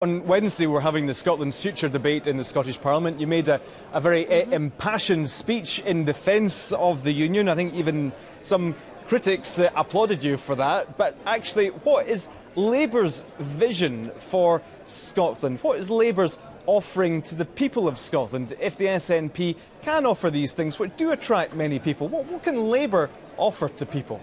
On Wednesday, we're having the Scotland's Future debate in the Scottish Parliament. You made a very impassioned speech in defence of the Union. I think even some critics applauded you for that. But actually, what is Labour's vision for Scotland? What is Labour's offering to the people of Scotland if the SNP can offer these things, which do attract many people? What can Labour offer to people?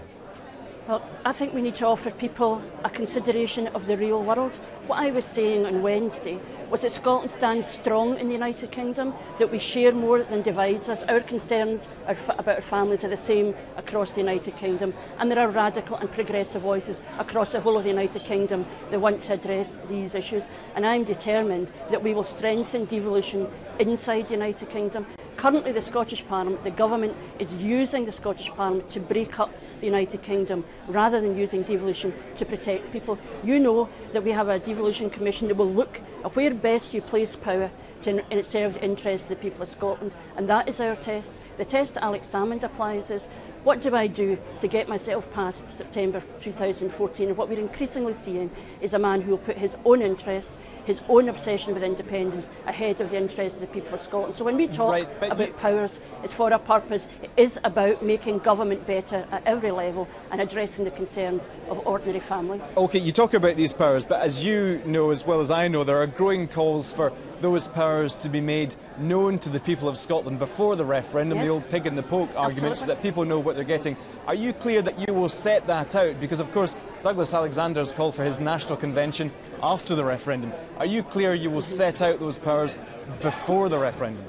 Well, I think we need to offer people a consideration of the real world. What I was saying on Wednesday was that Scotland stands strong in the United Kingdom, that we share more than divides us. Our concerns about our families are the same across the United Kingdom, and there are radical and progressive voices across the whole of the United Kingdom that want to address these issues. And I'm determined that we will strengthen devolution inside the United Kingdom. Currently, the Scottish Parliament, the government, is using the Scottish Parliament to break up the United Kingdom rather than using devolution to protect people. You know that we have a devolution commission that will look at where best you place power to serve the interests of the people of Scotland, and that is our test. The test that Alex Salmond applies is, what do I do to get myself past September 2014? And what we're increasingly seeing is a man who will put his own interests, his own obsession with independence ahead of the interests of the people of Scotland. So when we talk about powers, it's for a purpose. It is about making government better at every level and addressing the concerns of ordinary families. OK, you talk about these powers, but as you know as well as I know, there are growing calls for those powers to be made known to the people of Scotland before the referendum, the old pig in the poke argument, so that people know what they're getting. Are you clear that you will set that out? Because, of course, Douglas Alexander's called for his national convention after the referendum. Are you clear you will set out those powers before the referendum?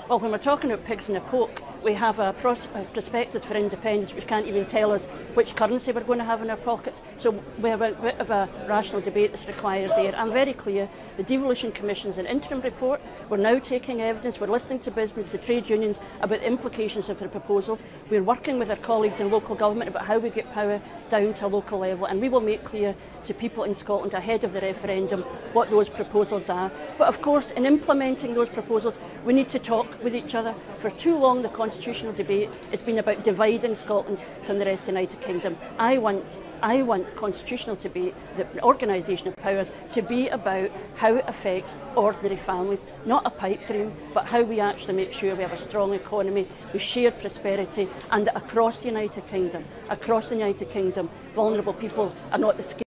Well, when we're talking about pigs in a poke, we have a prospectus for independence which can't even tell us which currency we're going to have in our pockets. So we have a bit of a rational debate that's required there. I'm very clear. The Devolution Commission is an interim report. We're now taking evidence. We're listening to business, to trade unions about the implications of the proposals. We're working with our colleagues in local government about how we get power down to a local level, and we will make clear to people in Scotland ahead of the referendum what those proposals are. But of course, in implementing those proposals, we need to talk with each other. For too long, the constitutional debate has been about dividing Scotland from the rest of the United Kingdom. I want constitutional debate, the organisation of powers, to be about how it affects ordinary families, not a pipe dream, but how we actually make sure we have a strong economy, we share prosperity, and that across the United Kingdom, vulnerable people are not the